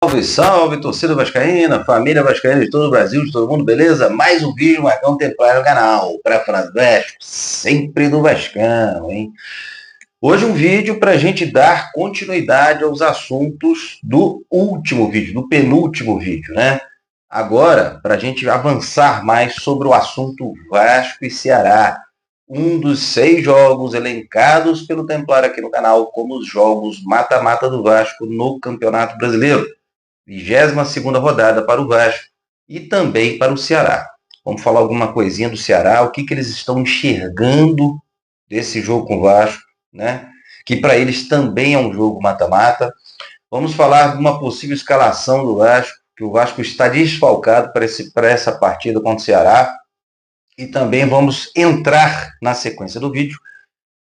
Salve, salve, torcida vascaína, família vascaína de todo o Brasil, de todo mundo, beleza? Mais um vídeo Marcão Templário no canal, para falar do Vasco, sempre do Vascão, hein? Hoje um vídeo para a gente dar continuidade aos assuntos do último vídeo, do penúltimo vídeo, né? Agora, para a gente avançar mais sobre o assunto Vasco e Ceará, um dos 6 jogos elencados pelo Templário aqui no canal como os jogos mata-mata do Vasco no Campeonato Brasileiro. 22ª rodada para o Vasco e também para o Ceará. Vamos falar alguma coisinha do Ceará, o que eles estão enxergando desse jogo com o Vasco, né? Que para eles também é um jogo mata-mata. Vamos falar de uma possível escalação do Vasco, que o Vasco está desfalcado para essa partida contra o Ceará. E também vamos entrar na sequência do vídeo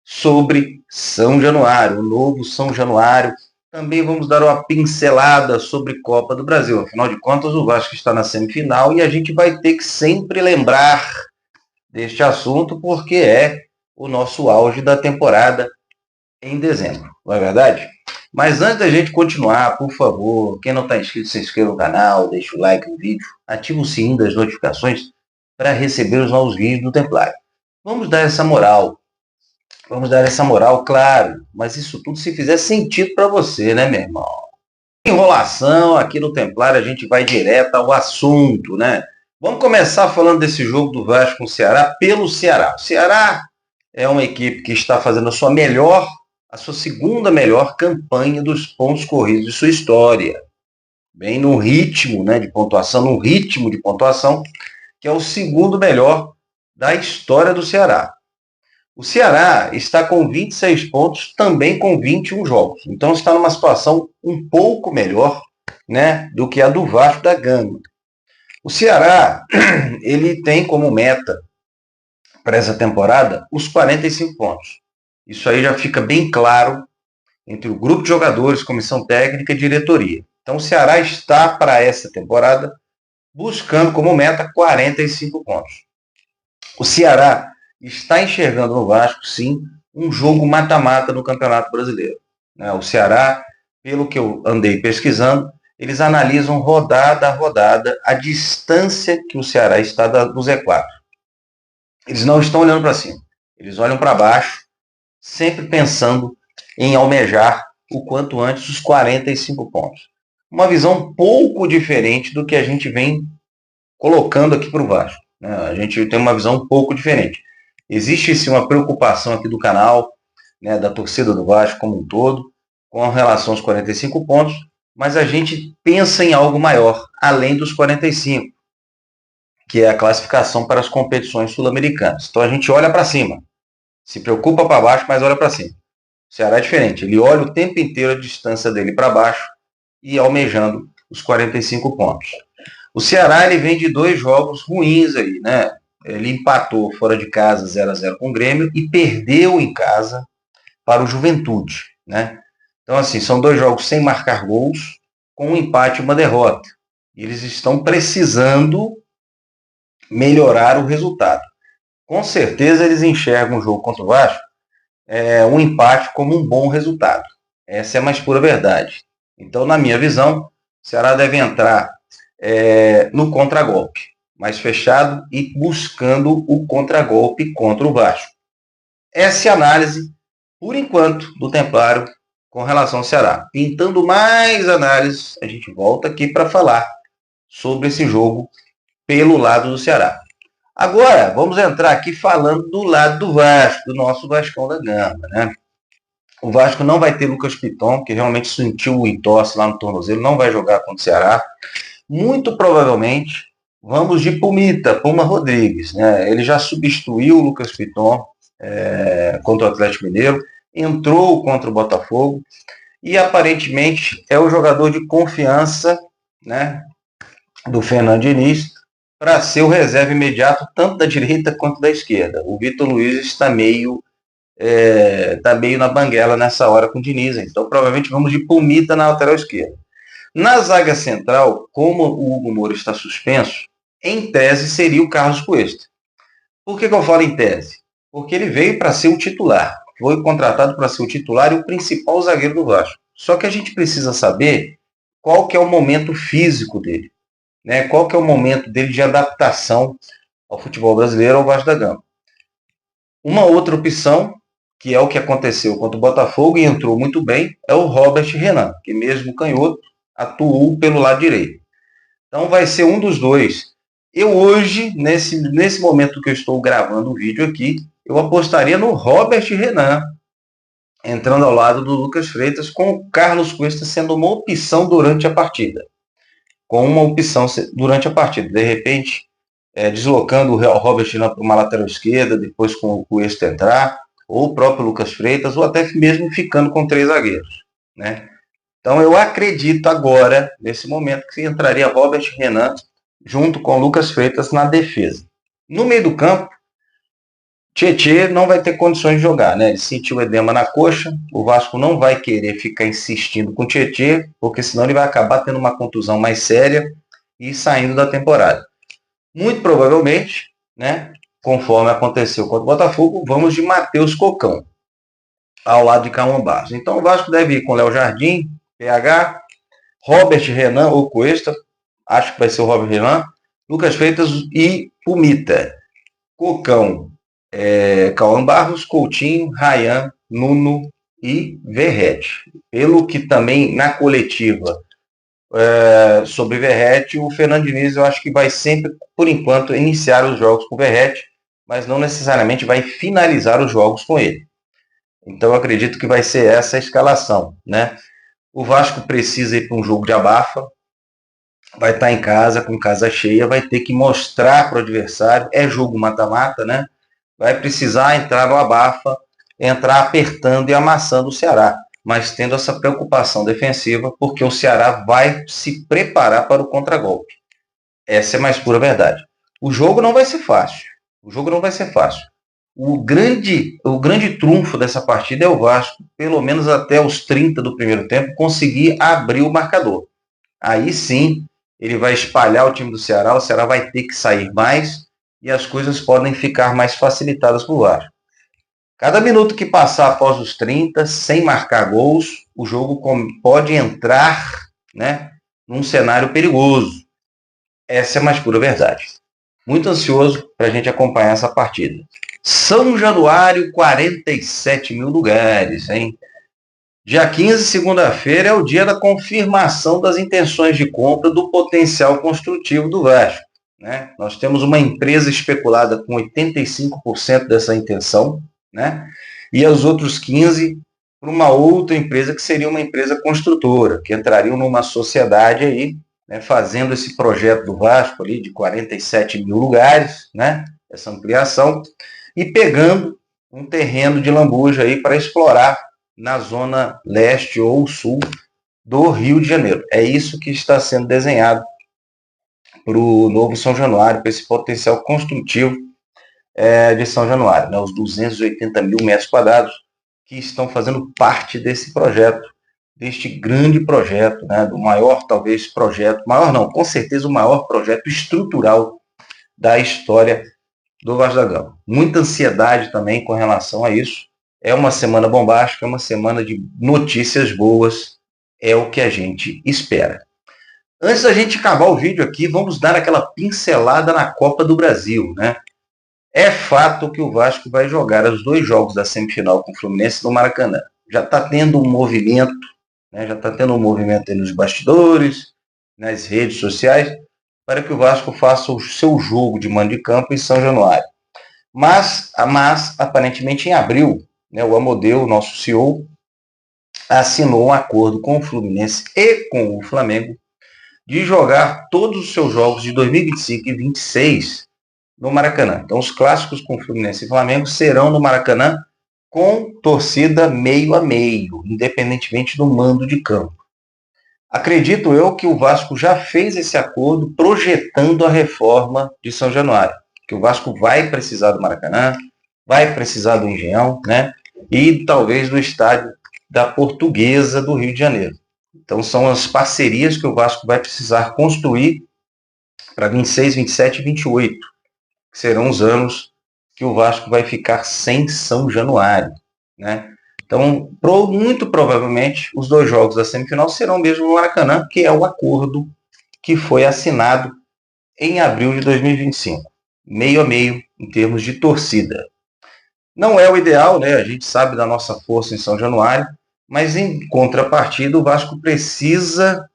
sobre São Januário, o novo São Januário. Também vamos dar uma pincelada sobre Copa do Brasil. Afinal de contas, o Vasco está na semifinal e a gente vai ter que sempre lembrar deste assunto porque é o nosso auge da temporada em dezembro, não é verdade? Mas antes da gente continuar, por favor, quem não está inscrito, se inscreva no canal, deixa o like no vídeo, ativa o sininho das notificações para receber os novos vídeos do Templário. Vamos dar essa moral. Vamos dar essa moral, claro, mas isso tudo se fizer sentido para você, né, meu irmão? Enrolação, aqui no Templário a gente vai direto ao assunto, né? Vamos começar falando desse jogo do Vasco com o Ceará pelo Ceará. O Ceará é uma equipe que está fazendo a sua segunda melhor campanha dos pontos corridos de sua história. Bem no ritmo, né, de pontuação, que é o segundo melhor da história do Ceará. O Ceará está com 26 pontos, também com 21 jogos. Então está numa situação um pouco melhor, né, do que a do Vasco da Gama. O Ceará, ele tem como meta para essa temporada os 45 pontos. Isso aí já fica bem claro entre o grupo de jogadores, comissão técnica e diretoria. Então o Ceará está para essa temporada buscando como meta 45 pontos. O Ceará está enxergando no Vasco, sim, um jogo mata-mata no Campeonato Brasileiro. O Ceará, pelo que eu andei pesquisando, eles analisam rodada a rodada a distância que o Ceará está do Z4. Eles não estão olhando para cima, eles olham para baixo, sempre pensando em almejar o quanto antes os 45 pontos. Uma visão um pouco diferente do que a gente vem colocando aqui para o Vasco. A gente tem uma visão um pouco diferente. Existe sim uma preocupação aqui do canal, né, da torcida do Vasco como um todo, com relação aos 45 pontos, mas a gente pensa em algo maior, além dos 45, que é a classificação para as competições sul-americanas. Então a gente olha para cima, se preocupa para baixo, mas olha para cima. O Ceará é diferente, ele olha o tempo inteiro a distância dele para baixo e almejando os 45 pontos. O Ceará ele vem de 2 jogos ruins aí, né? Ele empatou fora de casa 0-0 com o Grêmio e perdeu em casa para o Juventude, né? Então, assim, são 2 jogos sem marcar gols, com um empate e uma derrota. E eles estão precisando melhorar o resultado. Com certeza eles enxergam o jogo contra o Vasco, um empate como um bom resultado. Essa é a mais pura verdade. Então, na minha visão, o Ceará deve entrar no contragolpe, mais fechado e buscando o contragolpe contra o Vasco. Essa é a análise, por enquanto, do Templário com relação ao Ceará. Pintando mais análise, a gente volta aqui para falar sobre esse jogo pelo lado do Ceará. Agora, vamos entrar aqui falando do lado do Vasco, do nosso Vascão da Gama, né? O Vasco não vai ter Lucas Piton, que realmente sentiu o entorse lá no tornozelo, não vai jogar contra o Ceará. Muito provavelmente vamos de Puma Rodrigues, né? Ele já substituiu o Lucas Piton contra o Atlético Mineiro, entrou contra o Botafogo e aparentemente é o jogador de confiança, né, do Fernando Diniz para ser o reserva imediato tanto da direita quanto da esquerda. O Vitor Luiz está meio na banguela nessa hora com o Diniz, então provavelmente vamos de Pumita na lateral esquerda. Na zaga central, como o Hugo Moura está suspenso, em tese seria o Carlos Cuesta. Por que eu falo em tese? Porque ele veio para ser o titular. Foi contratado para ser o titular e o principal zagueiro do Vasco. Só que a gente precisa saber qual que é o momento físico dele, né? Qual que é o momento dele de adaptação ao futebol brasileiro, ao Vasco da Gama. Uma outra opção, que é o que aconteceu contra o Botafogo e entrou muito bem, é o Robert Renan, que mesmo canhoto, atuou pelo lado direito. Então vai ser um dos dois. Eu hoje, nesse momento que eu estou gravando o vídeo aqui, eu apostaria no Robert Renan, entrando ao lado do Lucas Freitas, com o Carlos Cuesta sendo uma opção durante a partida. Com uma opção durante a partida. De repente, deslocando o Robert Renan para uma lateral esquerda, depois com o Cuesta entrar, ou o próprio Lucas Freitas, ou até mesmo ficando com 3 zagueiros, né? Então eu acredito agora, nesse momento, que entraria Robert Renan junto com Lucas Freitas na defesa. No meio do campo, Tietê não vai ter condições de jogar, né? Ele sentiu edema na coxa, o Vasco não vai querer ficar insistindo com o Tietê, porque senão ele vai acabar tendo uma contusão mais séria e saindo da temporada. Muito provavelmente, né, conforme aconteceu contra o Botafogo, vamos de Matheus Cocão, ao lado de Cauã Barros. Então o Vasco deve ir com Léo Jardim, PH, Robert Renan ou Cuesta, acho que vai ser o Robert Renan, Lucas Freitas e Pumita. Cocão, Cauã Barros, Coutinho, Ryan, Nuno e Verrete. Pelo que também na coletiva sobre Verrete, o Fernando Diniz eu acho que vai sempre, por enquanto, iniciar os jogos com Verrete, mas não necessariamente vai finalizar os jogos com ele. Então eu acredito que vai ser essa a escalação, né? O Vasco precisa ir para um jogo de abafa, vai estar em casa, com casa cheia, vai ter que mostrar para o adversário, é jogo mata-mata, né? Vai precisar entrar no abafa, entrar apertando e amassando o Ceará, mas tendo essa preocupação defensiva, porque o Ceará vai se preparar para o contragolpe. Essa é a mais pura verdade. O jogo não vai ser fácil. O jogo não vai ser fácil. O grande trunfo dessa partida é o Vasco, pelo menos até os 30 do primeiro tempo, conseguir abrir o marcador. Aí sim, ele vai espalhar o time do Ceará, o Ceará vai ter que sair mais e as coisas podem ficar mais facilitadas para o Vasco. Cada minuto que passar após os 30, sem marcar gols, o jogo pode entrar, né, num cenário perigoso. Essa é a mais pura verdade. Muito ansioso para a gente acompanhar essa partida. São Januário, 47 mil lugares, hein? Dia 15, segunda-feira, é o dia da confirmação das intenções de compra do potencial construtivo do Vasco, né? Nós temos uma empresa especulada com 85% dessa intenção, né? E os outros 15% para uma outra empresa que seria uma empresa construtora, que entrariam numa sociedade aí, né, fazendo esse projeto do Vasco ali de 47 mil lugares, né? Essa ampliação, e pegando um terreno de lambuja aí para explorar na zona leste ou sul do Rio de Janeiro. É isso que está sendo desenhado para o novo São Januário, para esse potencial construtivo de São Januário, né? Os 280 mil metros quadrados que estão fazendo parte desse projeto, deste grande projeto, né? Do maior, talvez, projeto, maior não, com certeza o maior projeto estrutural da história do Vasco da Gama. Muita ansiedade também com relação a isso. É uma semana bombástica, é uma semana de notícias boas, é o que a gente espera. Antes da gente acabar o vídeo aqui, vamos dar aquela pincelada na Copa do Brasil, né? É fato que o Vasco vai jogar os 2 jogos da semifinal com o Fluminense no Maracanã. Já está tendo um movimento, né? Já está tendo um movimento aí nos bastidores, nas redes sociais, para que o Vasco faça o seu jogo de mando de campo em São Januário. Mas aparentemente em abril, né, o Amodeu, nosso CEO, assinou um acordo com o Fluminense e com o Flamengo de jogar todos os seus jogos de 2025 e 2026 no Maracanã. Então os clássicos com o Fluminense e Flamengo serão no Maracanã com torcida meio a meio, independentemente do mando de campo. Acredito eu que o Vasco já fez esse acordo projetando a reforma de São Januário, que o Vasco vai precisar do Maracanã, vai precisar do Engenhão, né? E talvez do estádio da Portuguesa do Rio de Janeiro. Então são as parcerias que o Vasco vai precisar construir para 26, 27 e 28, que serão os anos que o Vasco vai ficar sem São Januário, né? Então, muito provavelmente, os 2 jogos da semifinal serão mesmo no Maracanã, que é o acordo que foi assinado em abril de 2025. Meio a meio, em termos de torcida. Não é o ideal, né? A gente sabe da nossa força em São Januário, mas em contrapartida, o Vasco precisa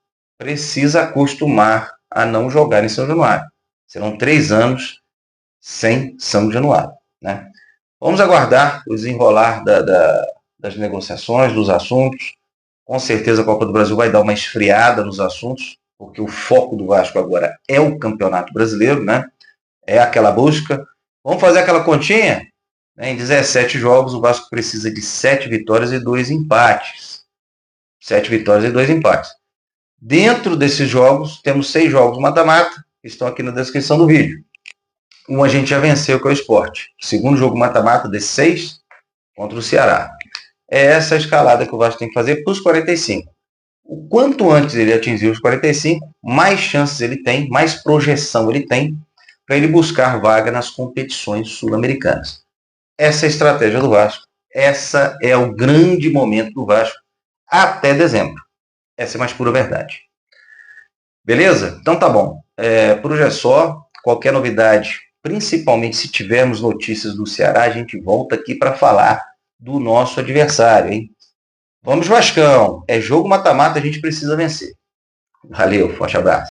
acostumar a não jogar em São Januário. Serão 3 anos sem São Januário, né? Vamos aguardar o desenrolar das negociações, dos assuntos. Com certeza a Copa do Brasil vai dar uma esfriada nos assuntos, porque o foco do Vasco agora é o Campeonato Brasileiro, né? É aquela busca. Vamos fazer aquela continha? Em 17 jogos, o Vasco precisa de 7 vitórias e 2 empates. 7 vitórias e 2 empates. Dentro desses jogos, temos 6 jogos mata-mata, que estão aqui na descrição do vídeo. Um a gente já venceu, que é o Sport. O segundo jogo mata-mata desses 6, contra o Ceará. É essa a escalada que o Vasco tem que fazer para os 45. O quanto antes ele atingir os 45, mais chances ele tem, mais projeção ele tem para ele buscar vaga nas competições sul-americanas. Essa é a estratégia do Vasco. Essa é o grande momento do Vasco até dezembro. Essa é a mais pura verdade. Beleza? Então tá bom. Por hoje é só. Qualquer novidade, principalmente se tivermos notícias do Ceará, a gente volta aqui para falar do nosso adversário, hein? Vamos, Vascão. É jogo mata-mata, a gente precisa vencer. Valeu, forte abraço.